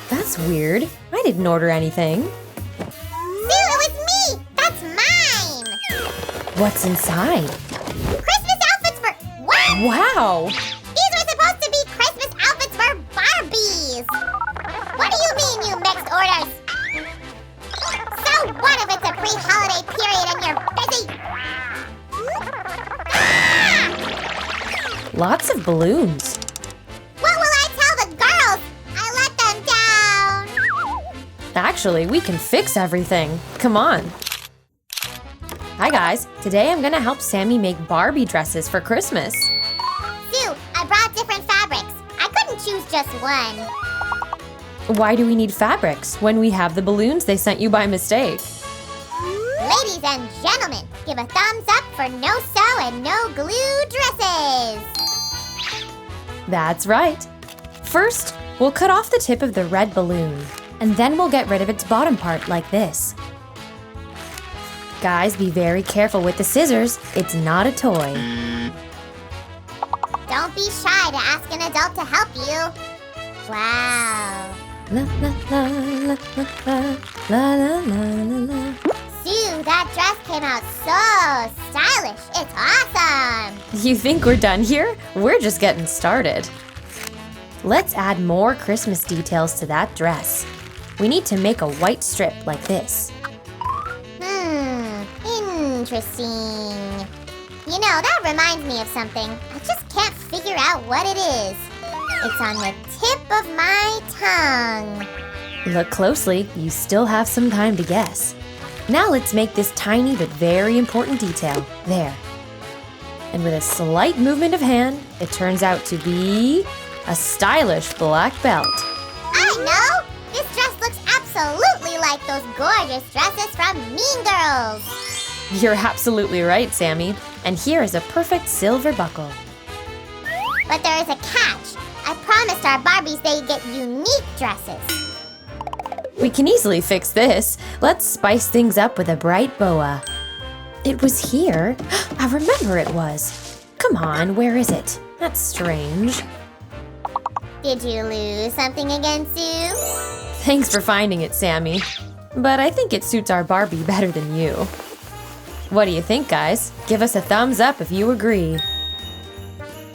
That's weird. I didn't order anything. Sue, it was me! That's mine! What's inside? Christmas outfits for... What? Wow! These were supposed to be Christmas outfits for Barbies! What do you mean, you mixed orders? So what if it's a pre-holiday period and you're busy? Ah! Lots of balloons. What will I tell the girls? I let them down! Actually, we can fix everything. Come on. Hi guys, today I'm gonna help Sammy make Barbie dresses for Christmas. Sue, I brought different fabrics. I couldn't choose just one. Why do we need fabrics when we have the balloons they sent you by mistake? Ladies and gentlemen, give a thumbs up for no sew and no glue dresses. That's right. First, we'll cut off the tip of the red balloon, and then we'll get rid of its bottom part like this. Guys, be very careful with the scissors. It's not a toy. Don't be shy to ask an adult to help you. Wow. La la la la la la la la la. Sue, that dress came out so stylish. It's awesome. You think we're done here? We're just getting started. Let's add more Christmas details to that dress. We need to make a white strip like this. Interesting. You know, that reminds me of something. I just can't figure out what it is. It's on the tip of my tongue. Look closely, you still have some time to guess. Now let's make this tiny but very important detail. There. And with a slight movement of hand, it turns out to be a stylish black belt. I know! This dress looks absolutely like those gorgeous dresses from Mean Girls. You're absolutely right, Sammy. And here is a perfect silver buckle. But there is a catch. I promised our Barbies they'd get unique dresses. We can easily fix this. Let's spice things up with a bright boa. It was here. I remember it was. Come on, where is it? That's strange. Did you lose something again, Sue? Thanks for finding it, Sammy. But I think it suits our Barbie better than you. What do you think, guys? Give us a thumbs up if you agree.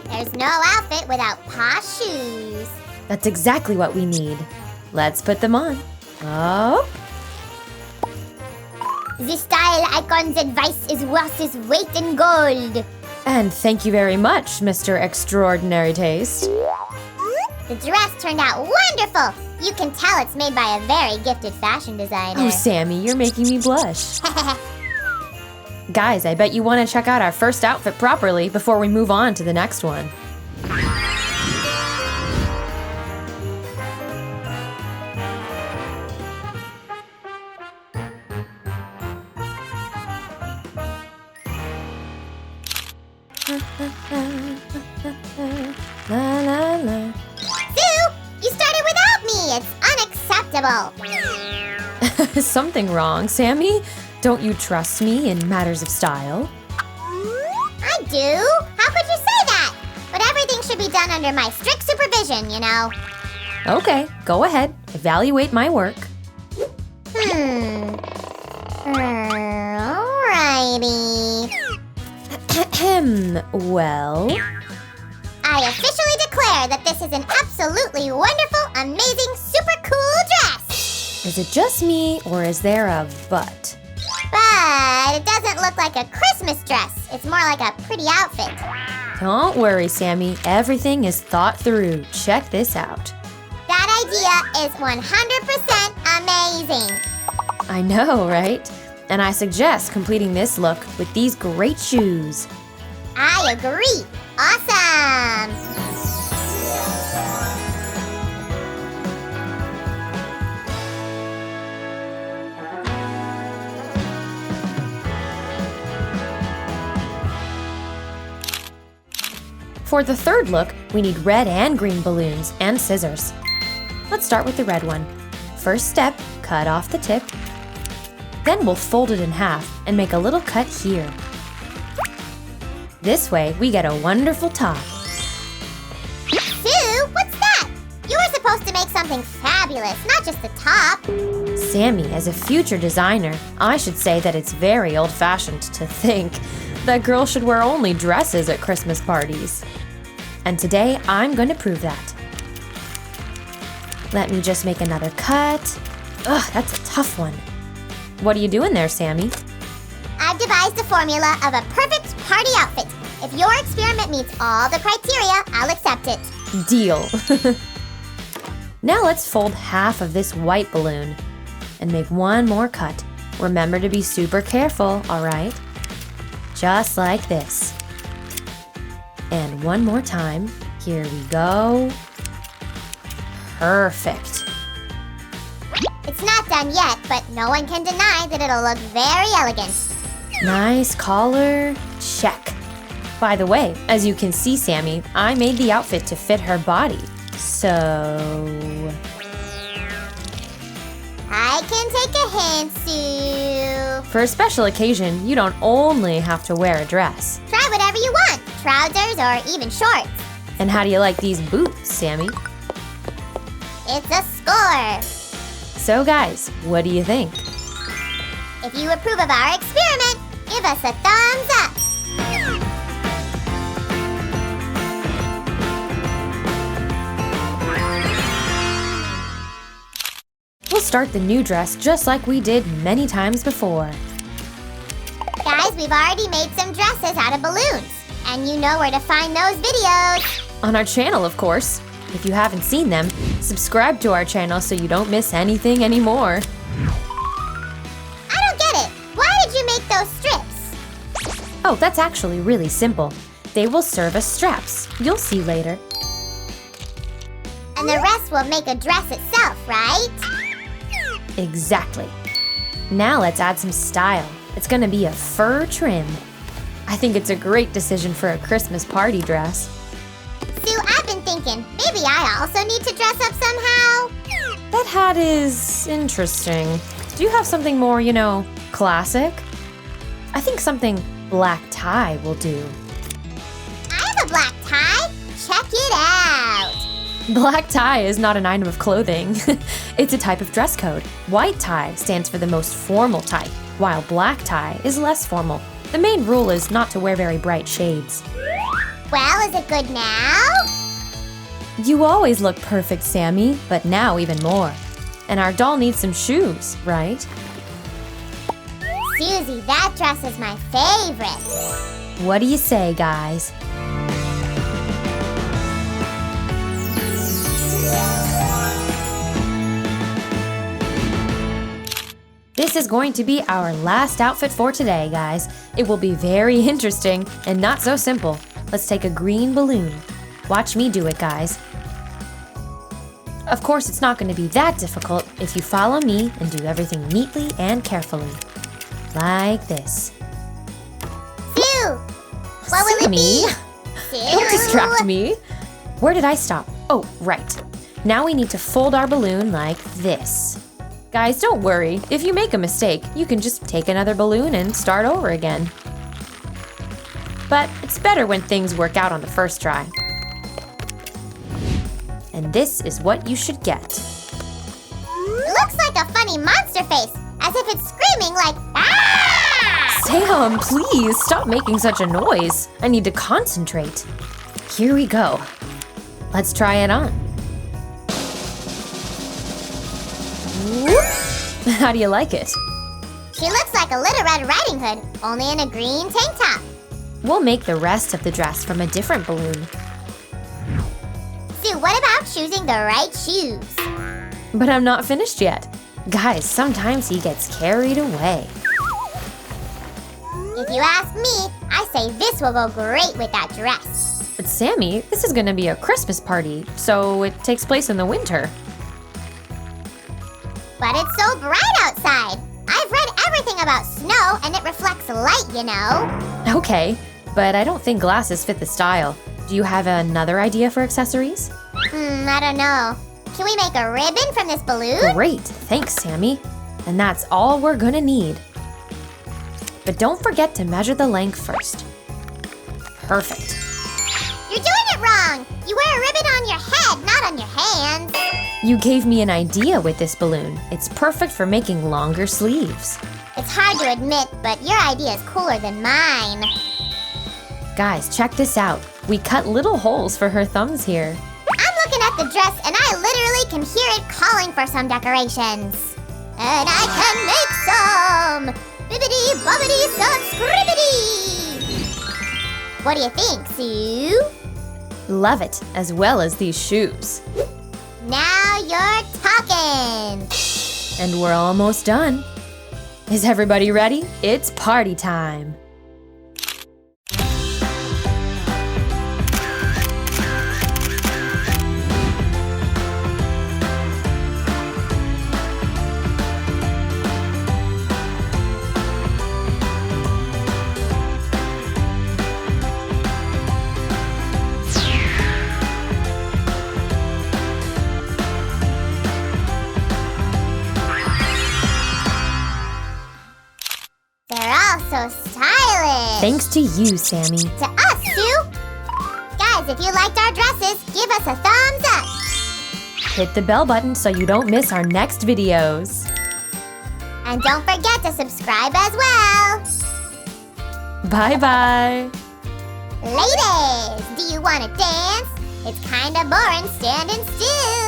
There's no outfit without posh shoes. That's exactly what we need. Let's put them on. Oh. The style icon's advice is worth its weight in gold. And thank you very much, Mr. Extraordinary Taste. The dress turned out wonderful. You can tell it's made by a very gifted fashion designer. Oh, Sammy, you're making me blush. Guys, I bet you want to check out our first outfit properly before we move on to the next one. La, la, la. Sue, you started without me. It's unacceptable. Something wrong, Sammy? Don't you trust me in matters of style? I do. How could you say that? But everything should be done under my strict supervision, you know. Okay, go ahead. Evaluate my work. Alrighty. Well, I officially declare that this is an absolutely wonderful, amazing, super cool dress. is it just me or is there a but? But it doesn't look like a Christmas dress. It's more like a pretty outfit. Don't worry, Sammy. Everything is thought through. Check this out. That idea is 100% amazing. I know, right? And I suggest completing this look with these great shoes. I agree. Awesome. For the third look, we need red and green balloons and scissors. Let's start with the red one. First step, cut off the tip. Then we'll fold it in half and make a little cut here. This way, we get a wonderful top. Sue, what's that? You were supposed to make some something fabulous, not just the top. Sammy, as a future designer, I should say that it's very old-fashioned to think that girls should wear only dresses at Christmas parties. And today, I'm going to prove that. Let me just make another cut. Ugh, that's a tough one. What are you doing there, Sammy? I've devised a formula of a perfect party outfit. If your experiment meets all the criteria, I'll accept it. Deal. Now let's fold half of this white balloon and make one more cut. Remember to be super careful, all right? Just like this. And one more time. Here we go. Perfect. It's not done yet, but no one can deny that it'll look very elegant. Nice collar. Check. By the way, as you can see, Sammy, I made the outfit to fit her body. So... I can take a hint, Sue. for a special occasion, you don't only have to wear a dress. Try whatever you want. Trousers or even shorts. And how do you like these boots, Sammy? It's a score. So guys, what do you think? If you approve of our experiment, give us a thumbs up. We'll start the new dress just like we did many times before. Guys, we've already made some dresses out of balloons. And you know where to find those videos. On our channel, of course. If you haven't seen them, subscribe to our channel so you don't miss anything anymore. I don't get it. Why did you make those strips? Oh, that's actually really simple. They will serve as straps. You'll see later. And the rest will make a dress itself, right? Exactly. Now let's add some style. It's gonna be a fur trim. I think it's a great decision for a Christmas party dress. Sue, I've been thinking, maybe I also need to dress up somehow. That hat is interesting. Do you have something more, classic? I think something black tie will do. I have a black tie. Check it out. Black tie is not an item of clothing. It's a type of dress code. White tie stands for the most formal type, while black tie is less formal. The main rule is not to wear very bright shades. Well, is it good now? You always look perfect, Sammy, but now even more. And our doll needs some shoes, right? Susie, that dress is my favorite. What do you say, guys? This is going to be our last outfit for today, guys. It will be very interesting and not so simple. Let's take a green balloon. Watch me do it, guys. Of course, it's not going to be that difficult if you follow me and do everything neatly and carefully. Like this. Sue! What will it be? Sammy, Sue! don't distract me. Where did I stop? Oh, right. Now we need to fold our balloon like this. Guys, don't worry. If you make a mistake, you can just take another balloon and start over again. But it's better when things work out on the first try. And this is what you should get. Looks like a funny monster face, as if it's screaming like, ah! Sam, please stop making such a noise. I need to concentrate. Here we go. Let's try it on. How do you like it? She looks like a Little Red Riding Hood, only in a green tank top. We'll make the rest of the dress from a different balloon. Sue, what about choosing the right shoes? But I'm not finished yet. Guys, sometimes he gets carried away. If you ask me, I say this will go great with that dress. But Sammy, this is gonna be a Christmas party, so it takes place in the winter. But it's so bright outside. I've read everything about snow and it reflects light, you know. Okay, but I don't think glasses fit the style. Do you have another idea for accessories? I don't know. Can we make a ribbon from this balloon? Great, thanks, Sammy. And that's all we're gonna need. But don't forget to measure the length first. Perfect. You're doing it wrong. You wear a ribbon on your head, not on your hands. You gave me an idea with this balloon. It's perfect for making longer sleeves. It's hard to admit, but your idea is cooler than mine. Guys, check this out. We cut little holes for her thumbs here. I'm looking at the dress and I literally can hear it calling for some decorations. And I can make some! Bibbidi bobbidi subscribidi! What do you think, Sue? Love it, as well as these shoes. Now you're talking! And we're almost done. Is everybody ready? It's party time. They're all so stylish! Thanks to you, Sammy. To us, Sue! Guys, if you liked our dresses, give us a thumbs up! Hit the bell button so you don't miss our next videos. And don't forget to subscribe as well! Bye-bye. Ladies, do you want to dance? It's kinda boring standing still!